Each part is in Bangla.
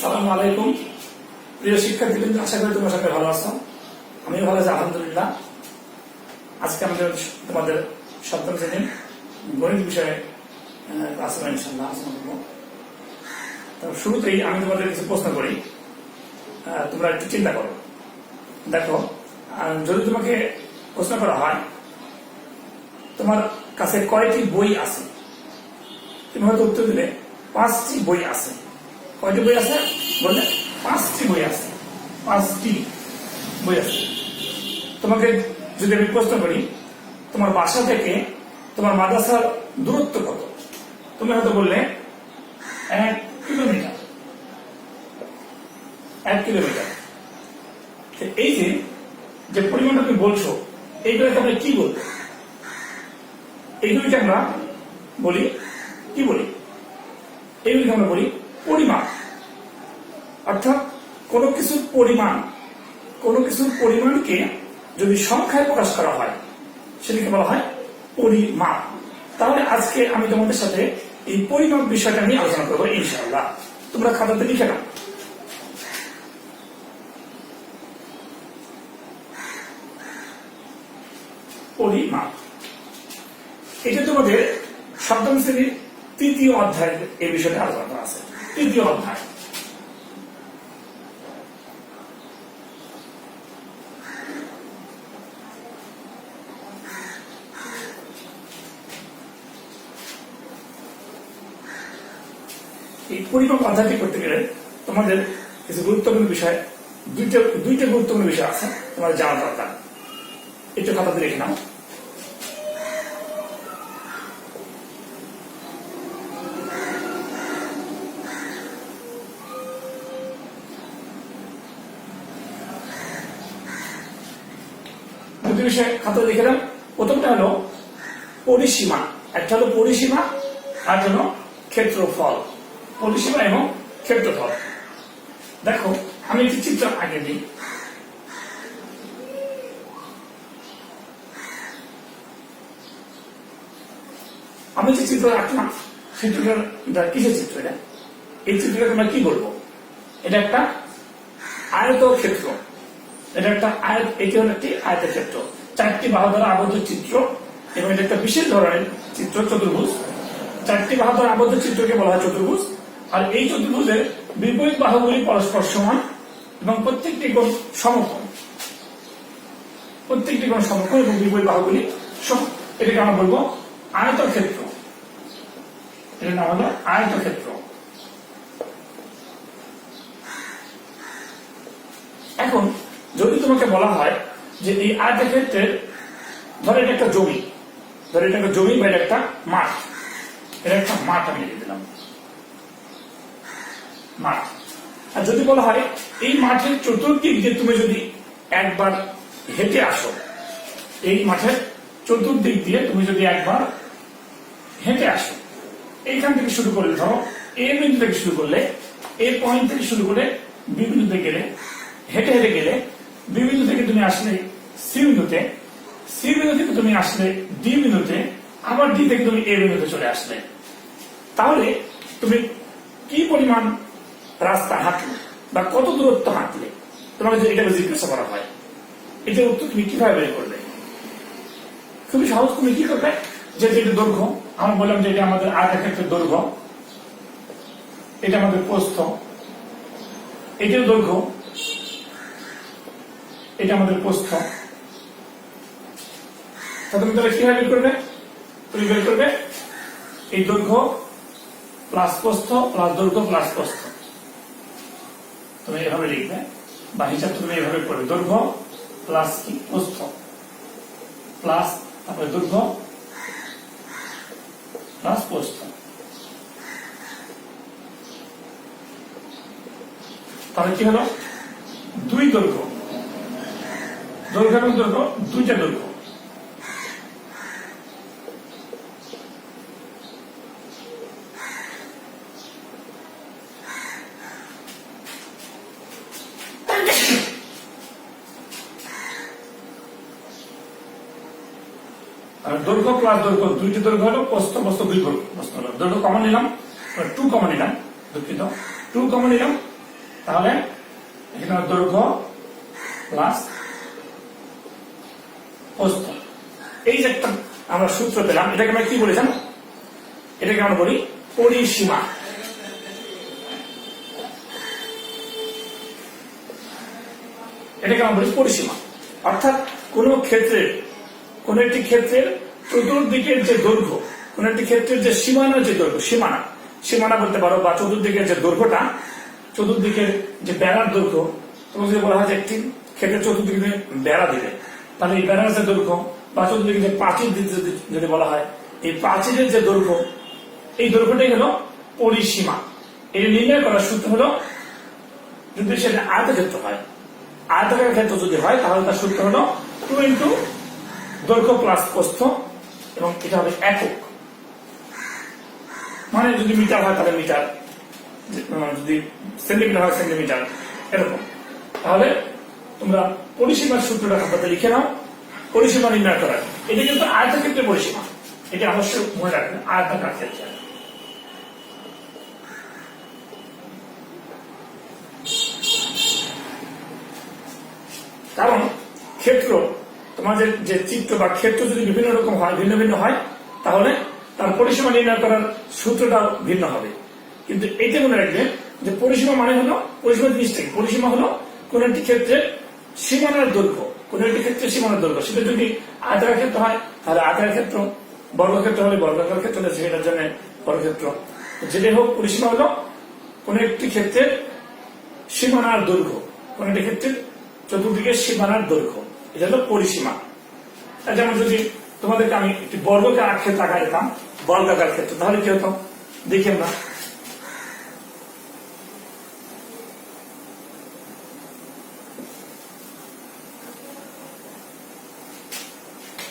আসসালামু আলাইকুম প্রিয় শিক্ষার্থীবৃন্দ, আশা করি তোমরা সবাই ভালো আছো। আমিও ভালো আছি আলহামদুলিল্লাহ। আজকে আমাদের তোমাদের সপ্তম শ্রেণীর গণিত বিষয়ে ক্লাস ইনশাআল্লাহ আলোচনা করবো। তো শুরুতেই আমি তোমাদের কিছু প্রশ্ন করি, তোমরা একটু চিন্তা করো। দেখো, যদি তোমাকে প্রশ্ন করা হয় তোমার কাছে কয়টি বই আছে, তুমি হয়তো উত্তর দিলে 5টি বই আছে। কয়টি বই আছে বললে? 5টি বই আছে। 5টি বই আছে। তোমাকে যদি আমি প্রশ্ন করি তোমার বাসা থেকে তোমার মাদ্রাসার দূরত্ব কত, তুমি হয়তো বললে 1 কিলোমিটার। 1 কিলোমিটার। এই যে পরিমাণটা তুমি বলছো, এইগুলোকে আমরা কি বলবো? এইগুলিকে আমরা বলি কি বলি? এইগুলিকে আমরা বলি পরিমাণ। অর্থাৎ কোনো কিছুর পরিমাণকে যদি সংখ্যায় প্রকাশ করা হয় সেটাকে বলা হয় পরিমাপ। তাহলে আজকে আমি তোমাদের সাথে এই পরিমাপ বিষয়টা নিয়ে আলোচনা করবো ইনশাআল্লাহ। তোমরা খাতাতে লিখে নাও। পরিমাপ, এটা তোমাদের সপ্তম শ্রেণীর 3য় অধ্যায় এই বিষয়টা আলোচনা করা আছে। 3য় অধ্যায়। এই পরিমাপ অধ্যায়টি করতে গেলে তোমাদের কিছু গুরুত্বপূর্ণ বিষয়, দুইটা গুরুত্বপূর্ণ বিষয় আছে তোমাদের জানা দরকার। একটু খাতাতে লিখে নাও। দুটি বিষয় খাতাতে লিখে নাও। প্রথমটা হলো পরিসীমা। একটা হলো পরিসীমা আর হলো ক্ষেত্রফল। পরিসীমা এবং ক্ষেত্রফল। দেখো, আমি একটি চিত্র আগে দিই। আমি যে চিত্র আঁকলাম, চিত্রটা কিসের চিত্র? এটা এই চিত্রটা তোমরা কি বলবো? এটা একটা আয়তক্ষেত্র। এটা একটা এটি হলো একটি আয়তক্ষেত্র, 4টি বাহু দ্বারা আবদ্ধ চিত্র, এবং এটা একটা বিশেষ ধরনের চিত্র, চতুর্ভুজ। 4টি বাহু দ্বারা আবদ্ধ চিত্রকে বলা হয় চতুর্ভুজ। আর এই চতুর্ভুজের বিপরীত বাহুগুলি পরস্পর সমান এবং প্রত্যেকটি কোণ সমকোণ। প্রত্যেকটি কোণ সমকোণ এবং বিপরীত বাহুগুলি সমান। এটাকে আমরা বলবো আয়তক্ষেত্র। এটার নাম হলো আয়তক্ষেত্র। এখন যদি তোমাকে বলা হয় যে এই আয়তক্ষেত্রের, ধরো এটা একটা জমি, বা এটা একটা মাঠ। এটা একটা মাঠ, আমি লিখে দিলাম মাঠ। আর যদি বলা হয় এই মাঠের চতুর্দিক দিয়ে তুমি যদি একবার হেঁটে আসো, এই মাঠের চতুর্দিক দিয়ে তুমি যদি একবার হেঁটে আসো, এইখান থেকে শুরু করলে, ধরো এ বিন্দু থেকে শুরু করলে, এ পয়েন্ট থেকে শুরু করে বি বিন্দুতে গেলে, হেঁটে হেঁটে গেলে বি বিন্দু থেকে তুমি আসলে সি বিন্দুতে, সি বিন্দু থেকে তুমি আসলে ডি বিন্দুতে, আবার ডি থেকে তুমি এ বিন্দুতে চলে আসলে, তাহলে তুমি কি পরিমাণ রাস্তা হাঁটলে বা কত দূরত্ব হাঁটলে? তোমাকে যদি এটা জিজ্ঞাসা করা হয়, এটার উত্তর তুমি কিভাবে বের করবে? খুবই সহজ। তুমি কি করবে? যে এটা দৈর্ঘ্য, আমরা বললাম যে এটা আমাদের আয়তক্ষেত্রের দৈর্ঘ্য, এটা আমাদের প্রস্থ, এটার দৈর্ঘ্য, এটা আমাদের প্রস্থ। তুমি তাহলে কিভাবে বের করবে? তুমি বের করবে এই দৈর্ঘ্য প্লাস প্রস্থ প্লাস দৈর্ঘ্য প্লাস প্রস্থ। তুমি এভাবে লিখবে, বা হিসাব তুমি এভাবে করবে, দৈর্ঘ্য প্লাস কি প্রস্থ প্লাস তারপরে দৈর্ঘ্য প্লাস প্রস্থ। তাহলে কি হলো? 2 দৈর্ঘ্য এবং দৈর্ঘ্য, 2টা দৈর্ঘ্য। দৈর্ঘ্য প্লাস দৈর্ঘ্য, 2টি দৈর্ঘ্য হলো, প্রস্থ 2 দৈর্ঘ্য হলো। দৈর্ঘ্য কমন নিলাম, 2 কমন নিলাম, দুঃখিত, 2 কমন নিলাম, তাহলে এখানে দৈর্ঘ্য প্লাস প্রস্থ। এই যে একটা আমরা সূত্র পেলাম, এটাকে আমরা কি বলি জানো? এটাকে আমরা বলি পরিসীমা। এটাকে আমরা বলি পরিসীমা। অর্থাৎ কোন ক্ষেত্রের, কোন একটি ক্ষেত্রের চতুর্দিকের যে দৈর্ঘ্য, কোন একটি ক্ষেত্রের যে সীমানার যে দৈর্ঘ্য, সীমানা বলতে পারো, বা চতুর্দিকের যে দৈর্ঘ্যটা, চতুর্দিকের যে বেড়ার দৈর্ঘ্য। তোমাকে যদি বলা হয় যে একটি ক্ষেত্রের চতুর্দিকে বেড়া দিবে, তাহলে এই বেড়ার যে দৈর্ঘ্য, বা চতুর্দিকে যে প্রাচীর দিতে যদি বলা হয়, এই প্রাচীরের যে দৈর্ঘ্য, এই দৈর্ঘ্যটাই হলো পরিসীমা। এর নির্ণয় করার সূত্র হলো, যদি সেটা আয়তক্ষেত্র হয়, আয়তাকার ক্ষেত্র যদি হয়, তাহলে তার সূত্র হলো 2 ইন্টু দৈর্ঘ্য প্লাস প্রস্থ, এবং এটা হবে একক। মানে যদি মিটার হয় তাহলে মিটার, যদি সেন্টিমিটার হয় সেন্টিমিটার, এরকম। তাহলে তোমরা পরিসীমার সূত্রটা খাতাতে লিখে নাও, পরিসীমা নির্ণয় করার। এটা কিন্তু আয়তক্ষেত্রের পরিসীমা, এটা অবশ্যই মনে রাখবেন, আয়তাকার ক্ষেত্রে। কারণ ক্ষেত্র, তোমাদের যে চিত্র বা ক্ষেত্র যদি বিভিন্ন রকম হয়, ভিন্ন ভিন্ন হয়, তাহলে তার পরিসীমা নির্ণয় করার সূত্রটা ভিন্ন হবে। কিন্তু এটা মনে রাখবেন যে পরিসীমা মানে হলো, পরিসীমা জিনিসটা কি? পরিসীমা হলো কোন একটি ক্ষেত্রের সীমানার দৈর্ঘ্য, কোন একটি ক্ষেত্রের সীমানার দৈর্ঘ্য। সেটা যদি আয়তাকার ক্ষেত্র হয় তাহলে আয়তাকার ক্ষেত্র, বর্গক্ষেত্র হলে বর্গাকার ক্ষেত্র, সেটার জন্য বর্গক্ষেত্র। যেটাই হোক, পরিসীমা হলো কোন একটি ক্ষেত্রের সীমানার দৈর্ঘ্য, কোন একটি ক্ষেত্রের চতুর্দিকের সীমানার দৈর্ঘ্য, এটা হলো পরিসীমা। যেমন যদি তোমাদেরকে আমি একটি বর্গাকার ক্ষেত্র আঁকা দিতাম, বর্গাকার ক্ষেত্র, তাহলে কি হতো দেখি আমরা।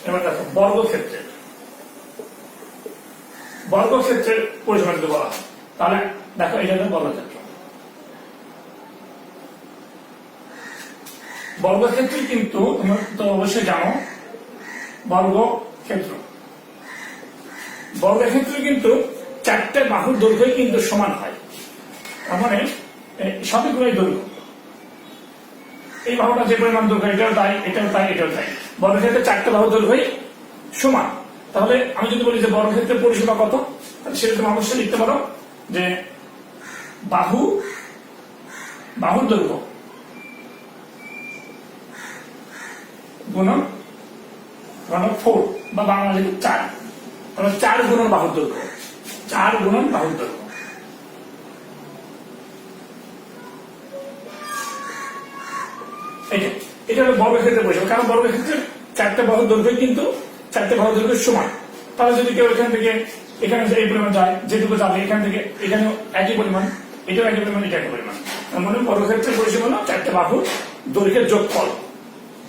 এবার দেখো বর্গক্ষেত্রের পরিসীমা যদি বলা হয়, তাহলে দেখো এটা হলো বর্গক্ষেত্র। বর্গক্ষেত্র কিন্তু তোমরা তো অবশ্যই জানো, বর্গক্ষেত্র কিন্তু 4টে বাহুর দৈর্ঘ্য কিন্তু সমান হয়। তার মানে সবগুলোই দৈর্ঘ্য, এই বাহুটা যে পরিমাণ দৈর্ঘ্য, এটাও তাই, এটাও তাই, এটাও তাই। বর্গক্ষেত্রে 4টে বাহুর দৈর্ঘ্যই সমান। তাহলে আমি যদি বলি যে বর্গক্ষেত্রের পরিসীমা কত, তাহলে সেটা তুমি অবশ্যই লিখতে পারো যে বাহুর দৈর্ঘ্য গুণন 4, বা বাংলা লিখে 4, তাহলে 4 গুণন বাহুর দৈর্ঘ্য, 4 গুণন বাহুর দৈর্ঘ্য। এটা হলো বর্গক্ষেত্রের পরিসীমা। কারণ বর্গক্ষেত্রের 4টে বাহুর দৈর্ঘ্য কিন্তু 4টে বাহুর দৈর্ঘ্য সমান। তাহলে যদি কেউ এখান থেকে এখানে এই পরিমাণ যায়, যেটুকু যাবে এখান থেকে এখানেও একই পরিমাণ, এটাও একই পরিমাণ, এটা একই পরিমাণ। তার মানে বর্গক্ষেত্রের পরিসীমা হলো 4টে বাহুর দৈর্ঘ্যের যোগফল।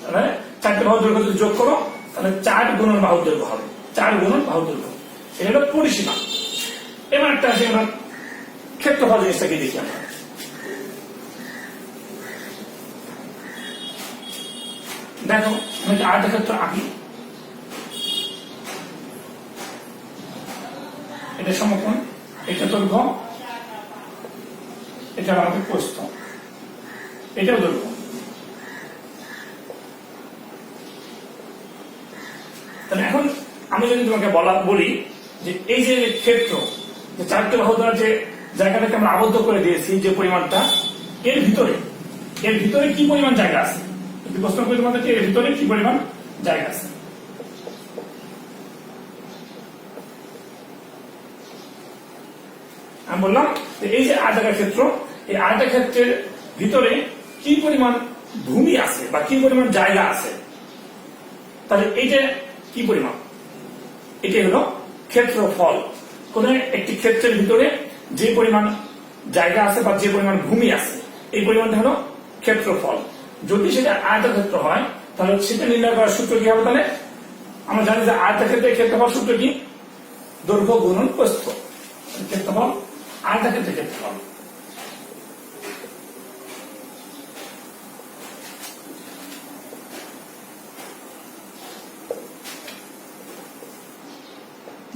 তাহলে 4টে বাহুর দৈর্ঘ্য যদি যোগ করো, তাহলে 4 গুণন বাহুর দৈর্ঘ্য হবে, 4 গুণন বাহুর দৈর্ঘ্য। এটা হলো পরিসীমা। এবার একটা আসে আমরা ক্ষেত্রফল জিনিসটাকে দেখি। আমরা দেখো, আমি একটা আয়তক্ষেত্র আঁকি, এটা সমকোণ, এটা দৈর্ঘ্য, এটা আমাদের প্রস্থ, এটাও দৈর্ঘ্য। তাহলে এখন আমি যদি তোমাকে বলি যে এই যে ক্ষেত্র, যে 4টে বাহু দ্বারা যে জায়গাটাকে আমরা আবদ্ধ করে দিয়েছি, যে পরিমাণটা, এর ভিতরে কি পরিমাণ জায়গা আছে, প্রশ্ন করি তোমাদেরকে, এর ভিতরে কি পরিমাণ জায়গা আছে। আমি বললাম এই যে আয়তাকার ক্ষেত্র, এই আয়তক্ষেত্রের ভিতরে কি পরিমাণ ভূমি আছে বা কি পরিমাণ জায়গা আছে, তাহলে এইটা কি পরিমাণ? এটাই হলো ক্ষেত্রফল। কোন একটি ক্ষেত্রের ভিতরে যে পরিমাণ জায়গা আছে বা যে পরিমাণ ভূমি আছে, এই পরিমাণটা হলো ক্ষেত্রফল। যদি সেটা আয়তক্ষেত্র হয়, তাহলে সেটা নির্ণয় করার সূত্র কি হবে? তাহলে আমরা জানি যে আয়তক্ষেত্রের ক্ষেত্রফল সূত্র কি? দৈর্ঘ্য গুণন প্রস্থ। ক্ষেত্রফল, আয়তক্ষেত্রের ক্ষেত্রফল।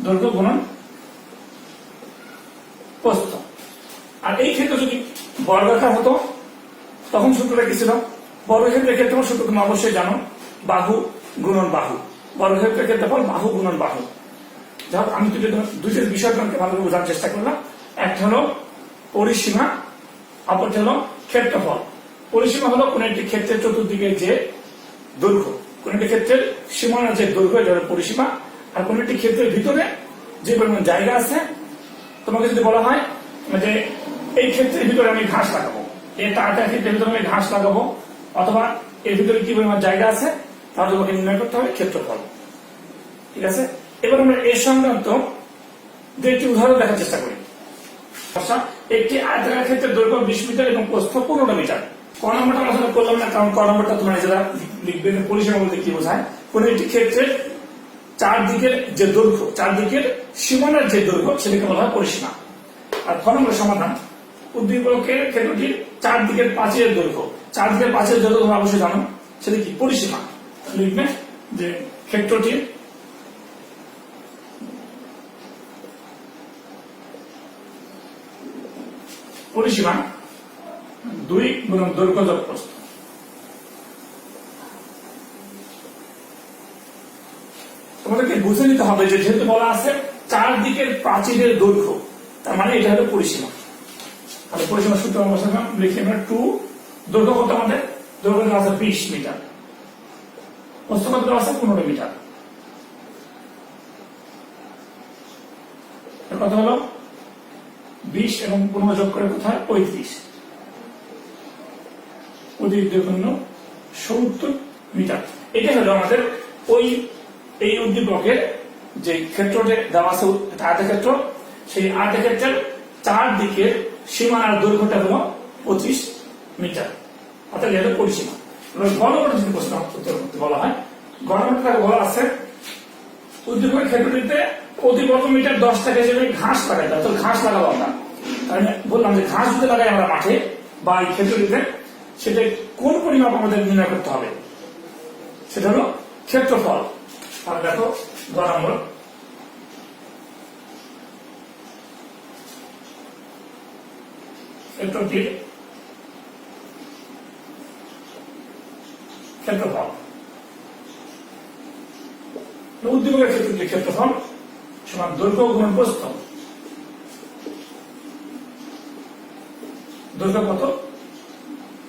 দৈর্ঘ্য গুণন প্রস্থ। আর এই ক্ষেত্রে যদি বর্গাকার হতো তখন সূত্রটা কি ছিল? বর্গক্ষেত্রের ক্ষেত্রফল সূত্র তুমি অবশ্যই জানো, বাহু গুণন বাহু। বর্গক্ষেত্রের ক্ষেত্রফল বাহু গুণন বাহু। যাই হোক, আমি দুইটা বিষয় তোমাকে ভালোভাবে বোঝানোর চেষ্টা করলাম। একটা হলো পরিসীমা, অপরটা হলো ক্ষেত্রফল। পরিসীমা হলো কোন একটি ক্ষেত্রের চতুর্দিকে যে দৈর্ঘ্য, কোন একটি ক্ষেত্রের সীমানার যে দৈর্ঘ্য, এটা হলো পরিসীমা। আর কোন একটি ক্ষেত্রের ভিতরে যে পরিমাণ জায়গা আছে, তোমাকে যদি বলা হয় যে এই ক্ষেত্রের ভিতরে আমি ঘাস লাগাবো, এটা ক্ষেত্রের ভিতরে আমি ঘাস লাগাবো, অথবা এর ভিতরে কি পরিমাণ জায়গা আছে, তাহলে তোমাকে নির্ণয় করতে হবে ক্ষেত্রফল। ঠিক আছে, এবার আমরা এর সংক্রান্ত যে একটি উদাহরণ দেখার চেষ্টা করি। একটি আয়তাকার ক্ষেত্রের দৈর্ঘ্য 20 মিটার এবং প্রস্থ 15 মিটার। ক নম্বরটা আলোচনা করলাম না, কারণ ক নম্বরটা তোমরা নিজেরা লিখবে। পরিসীমা বলতে কি বোঝায়? কোন একটি ক্ষেত্রের চারদিকের যে দৈর্ঘ্য, চারদিকের সীমানার যে দৈর্ঘ্য, সেটাকে বলা হয় পরিসীমা। আর খ নম্বর সমাধান, উদ্দীপকের ক্ষেত্রটির চারদিকের প্রাচীরের দৈর্ঘ্য। চারদিকের প্রাচীরের দৈর্ঘ্য তোমরা অবশ্যই জানো, সেটা কি? পরিসীমা। লিখবে যে ক্ষেত্রটির পরিসীমা 2 গুণন দৈর্ঘ্য যোগ প্রস্থ। তোমাদেরকে বুঝে নিতে হবে যে যেহেতু বলা আছে চারদিকের প্রাচীরের দৈর্ঘ্য, তার মানে এটা হলো পরিসীমা। তাহলে পরিসীমা সূত্র আমরা লিখি আমরা 2, দৈর্ঘ্য কত আমাদের? দৈর্ঘ্য আছে 20 মিটার, প্রস্থ কত আছে? 15 মিটার। কত হলো? 20 এবং 15 যোগ করে কোথায়? 35। অতিরিক্ত 70 মিটার। এটা হলো আমাদের এই উদ্দীপকের যে ক্ষেত্রটি দেওয়া আছে, আয়তক্ষেত্র, সেই আয়তক্ষেত্রের চারদিকের সীমানার দৈর্ঘ্যটা হলো 25 মিটার, অর্থাৎ এটা পরিসীমা। গণনাটা যদি প্রশ্ন উত্তর করতে বলা হয়, গণনাটা বলা আছে উদ্দীপকের ক্ষেত্রটিতে প্রতি বর্গ মিটার 10 টাকা হিসেবে ঘাস লাগাই দাও। তো ঘাস লাগাবো আমরা, তাহলে বললাম যে ঘাস যদি লাগাই আমরা মাঠে বা এই ক্ষেত্রটিতে, সেটা কোন পরিমাপ আমাদের নির্ণয় করতে হবে? সেটা হলো ক্ষেত্রফল। আর দেখো গ নম্বর, ক্ষেত্রটির ক্ষেত্রফল, উদ্দীপকের ক্ষেত্রটির ক্ষেত্রফল সমান দৈর্ঘ্য গুণন প্রস্থ। দৈর্ঘ্য কত?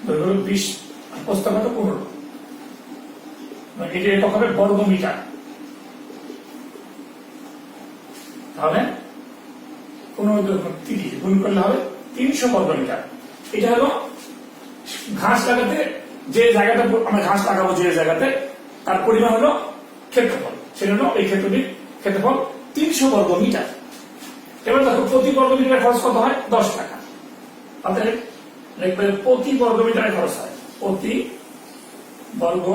দৈর্ঘ্য 20, প্রস্থ কত? 15। এটি একক হবে বর্গ মিটার। তাহলে 30 গুণ করলে হবে 300 বর্গ মিটার। এটা হলো ঘাস লাগাতে যে জায়গাটা আমরা ঘাস লাগাবো, যে জায়গাতে, তার পরিমাণ হলো ক্ষেত্রফল। সেটা হলো এই ক্ষেত্রটির ক্ষেত্রফল 300 বর্গ মিটার। এবার দেখো প্রতি বর্গ মিটারের খরচ কত হয়? 10 টাকা। অতএব লিখবে প্রতি বর্গ মিটারের খরচ হয়, প্রতি বর্গ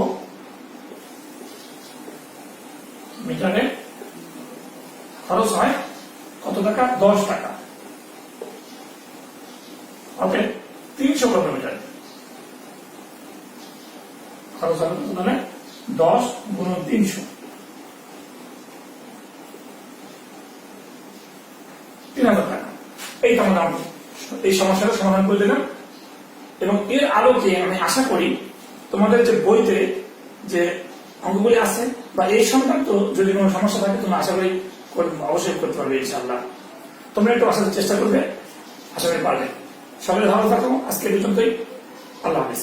মিটারে খরচ হয় কত টাকা? 10 টাকা। অতএব 300 বর্গ মিটার খরচ হবে মানে 10 গুণ 300, 3000 টাকা। এই তো আমরা এই সমস্যাটা সমাধান করে দিলাম। এবং এর আলোকে আমি আশা করি তোমাদের যে বইতে যে অঙ্কগুলি আছে বা এই সংক্রান্ত যদি কোনো সমস্যা থাকে, তোমরা আশা করি অবশ্যই করতে পারবে ইনশাআল্লাহ। তোমরা একটু আসার চেষ্টা করবে, আশা করি পারবে। সবাই ভালো থাকো। আজকে পর্যন্তই, আল্লাহ হাফিজ।